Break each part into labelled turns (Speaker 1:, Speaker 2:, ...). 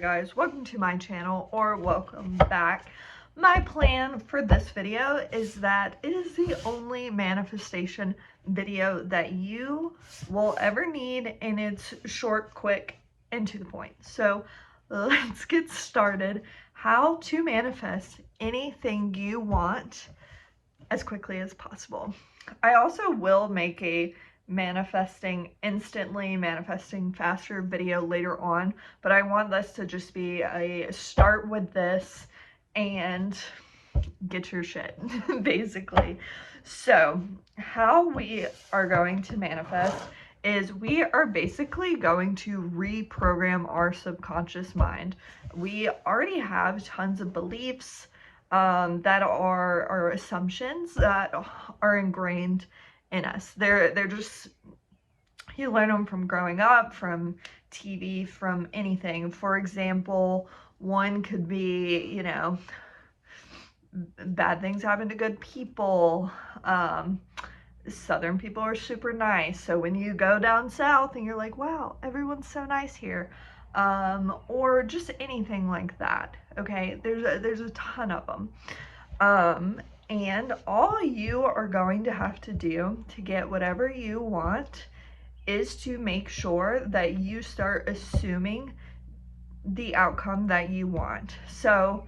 Speaker 1: Guys, welcome to my channel, or welcome back. My plan for this video is that it is the only manifestation video that you will ever need, and it's short, quick, and to the point. So let's get started. How to manifest anything you want as quickly as possible. I also will make a manifesting instantly, manifesting faster video later on, but I want this to just be a start with this and get your shit, basically. So how we are going to manifest is we are basically going to reprogram our subconscious mind. We already have tons of beliefs that are assumptions that are ingrained in us. They're just, you learn them from growing up, from TV, from anything. For example, one could be, bad things happen to good people. Southern people are super nice, so when you go down south and you're like, wow, everyone's so nice here, or just anything like that. Okay, there's a ton of them, and all you are going to have to do to get whatever you want is to make sure that you start assuming the outcome that you want. So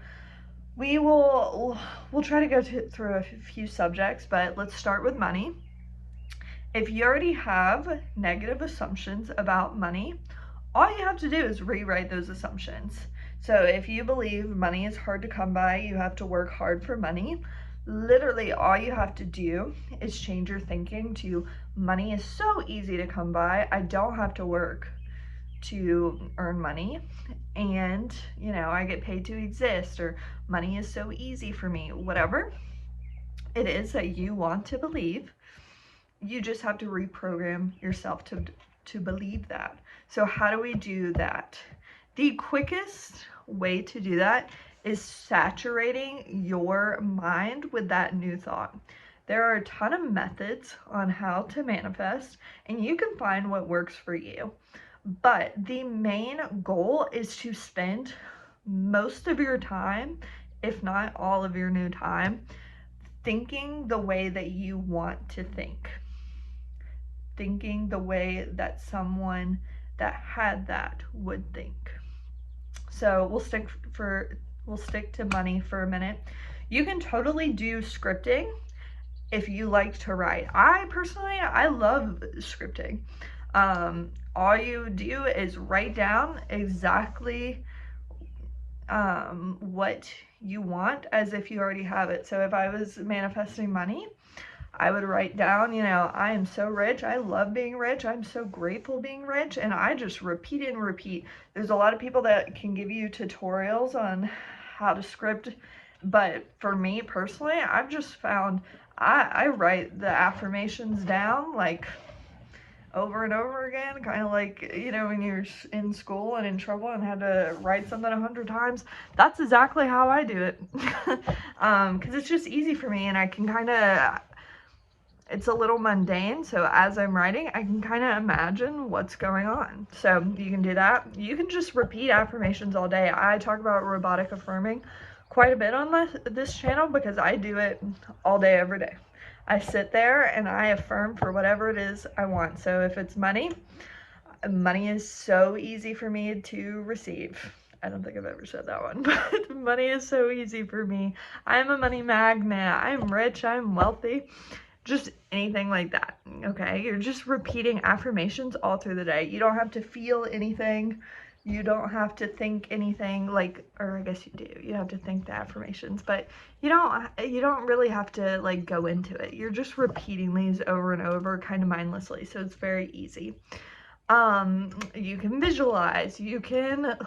Speaker 1: we'll try to go through a few subjects, but let's start with money. If you already have negative assumptions about money, all you have to do is rewrite those assumptions. So if you believe money is hard to come by, you have to work hard for money, literally all you have to do is change your thinking to money is so easy to come by, I don't have to work to earn money, and I get paid to exist, or money is so easy for me. Whatever it is that you want to believe, you just have to reprogram yourself to believe that. So how do we do that? The quickest way to do that is saturating your mind with that new thought. There are a ton of methods on how to manifest, and you can find what works for you. But the main goal is to spend most of your time, if not all of your new time, thinking the way that you want to think. Thinking the way that someone that had that would think. So we'll stick to money for a minute. You can totally do scripting if you like to write. I love scripting. All you do is write down exactly what you want as if you already have it. So if I was manifesting money, I would write down, I am so rich, I love being rich, I'm so grateful being rich, and I just repeat and repeat. There's a lot of people that can give you tutorials on how to script, but for me personally, I've just found I write the affirmations down like over and over again, kind of like, when you're in school and in trouble and had to write something 100 times. That's exactly how I do it. Because it's just easy for me, and I can it's a little mundane, so as I'm writing, I can kind of imagine what's going on. So you can do that. You can just repeat affirmations all day. I talk about robotic affirming quite a bit on this channel because I do it all day, every day. I sit there and I affirm for whatever it is I want. So if it's money, money is so easy for me to receive. I don't think I've ever said that one, but money is so easy for me. I'm a money magnet. I'm rich. I'm wealthy. Just anything like that, okay? You're just repeating affirmations all through the day. You don't have to feel anything. You don't have to think anything, or I guess you do. You have to think the affirmations, but you don't really have to go into it. You're just repeating these over and over kind of mindlessly, so it's very easy. You can visualize. You can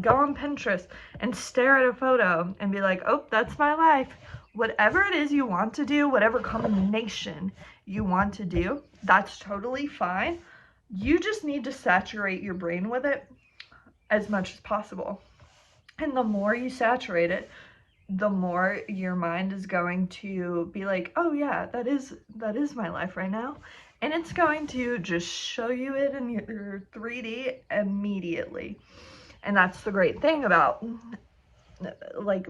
Speaker 1: go on Pinterest and stare at a photo and be like, oh, that's my life. Whatever it is you want to do, whatever combination you want to do, that's totally fine. You just need to saturate your brain with it as much as possible. And the more you saturate it, the more your mind is going to be like, oh yeah, that is my life right now. And it's going to just show you it in your 3D immediately. And that's the great thing about like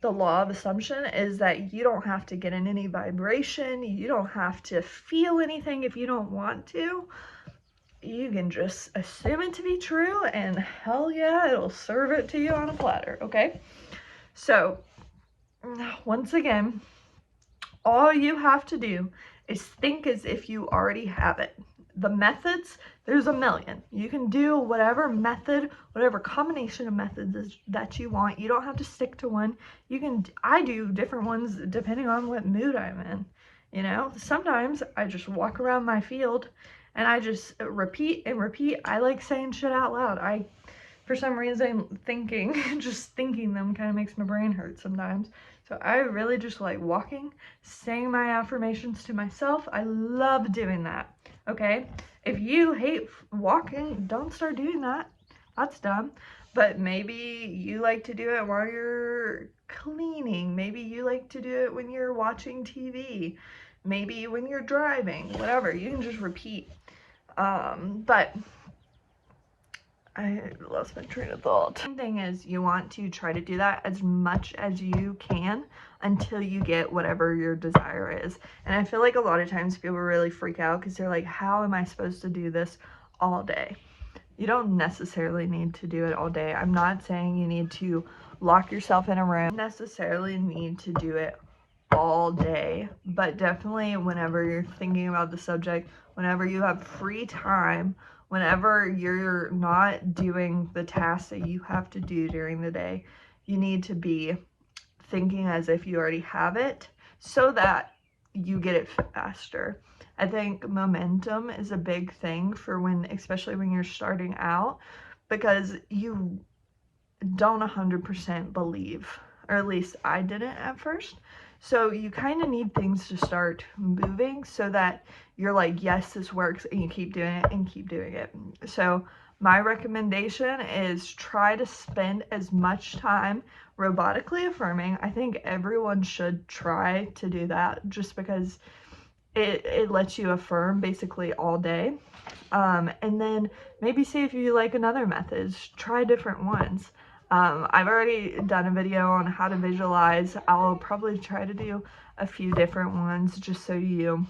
Speaker 1: the law of assumption, is that you don't have to get in any vibration. You don't have to feel anything if you don't want to. You can just assume it to be true, and hell yeah, it'll serve it to you on a platter, okay? So, once again, all you have to do is think as if you already have it. The methods, there's a million. You can do whatever method, whatever combination of methods that you want. You don't have to stick to one. I do different ones depending on what mood I'm in. You know, sometimes I just walk around my field and I just repeat and repeat. I like saying shit out loud. For some reason, just thinking them kind of makes my brain hurt sometimes. So I really just like walking, saying my affirmations to myself. I love doing that, okay? If you hate walking, don't start doing that. That's dumb. But maybe you like to do it while you're cleaning. Maybe you like to do it when you're watching TV. Maybe when you're driving, whatever. You can just repeat. But I lost my train of thought. The thing is, you want to try to do that as much as you can until you get whatever your desire is. And I feel like a lot of times people really freak out because they're like, how am I supposed to do this all day? You don't necessarily need to do it all day. I'm not saying you need to lock yourself in a room. You don't necessarily need to do it all day, but definitely whenever you're thinking about the subject, whenever you have free time, whenever you're not doing the tasks that you have to do during the day, you need to be thinking as if you already have it so that you get it faster. I think momentum is a big thing for especially when you're starting out, because you don't 100% believe, or at least I didn't at first. So you kind of need things to start moving so that you're like, yes, this works, and you keep doing it and keep doing it. So my recommendation is try to spend as much time robotically affirming. I think everyone should try to do that just because it lets you affirm basically all day. And then maybe see if you like another method. Try different ones. I've already done a video on how to visualize. I'll probably try to do a few different ones just so you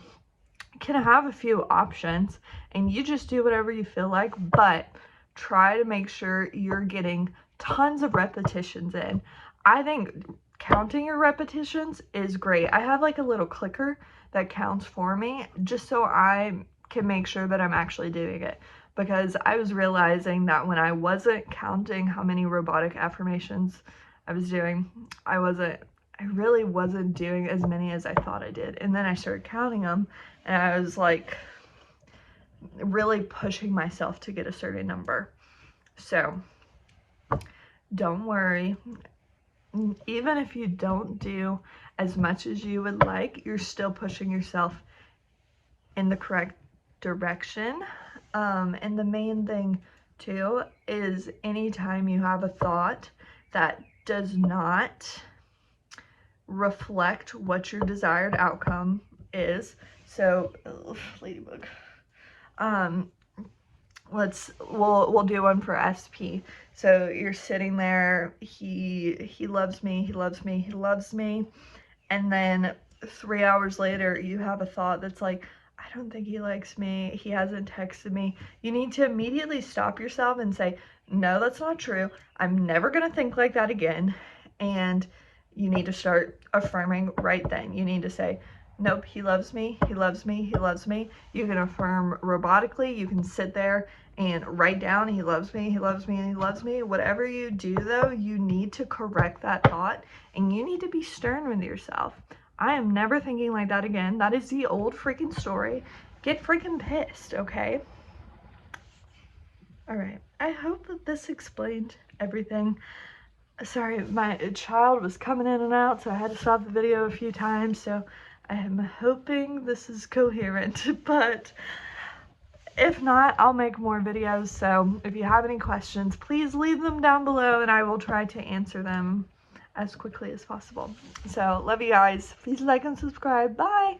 Speaker 1: can have a few options and you just do whatever you feel like, but try to make sure you're getting tons of repetitions in. I think counting your repetitions is great. I have like a little clicker that counts for me just so I can make sure that I'm actually doing it. Because I was realizing that when I wasn't counting how many robotic affirmations I was doing, I really wasn't doing as many as I thought I did. And then I started counting them, and I was like really pushing myself to get a certain number. So don't worry. Even if you don't do as much as you would like, you're still pushing yourself in the correct direction. And the main thing too is anytime you have a thought that does not reflect what your desired outcome is. So, ladybug. We'll do one for SP. So you're sitting there, he loves me, he loves me, he loves me, and then 3 hours later you have a thought that's like, I don't think he likes me, he hasn't texted me. You need to immediately stop yourself and say, no, that's not true. I'm never gonna think like that again. And you need to start affirming right then. You need to say, nope, he loves me, he loves me, he loves me. You can affirm robotically. You can sit there and write down, he loves me, he loves me, and he loves me. Whatever you do though, you need to correct that thought, and you need to be stern with yourself. I am never thinking like that again. That is the old freaking story. Get freaking pissed, okay? Alright, I hope that this explained everything. Sorry, my child was coming in and out, so I had to stop the video a few times, so I am hoping this is coherent, but if not, I'll make more videos. So if you have any questions, please leave them down below and I will try to answer them as quickly as possible. So love you guys. Please like and subscribe. Bye.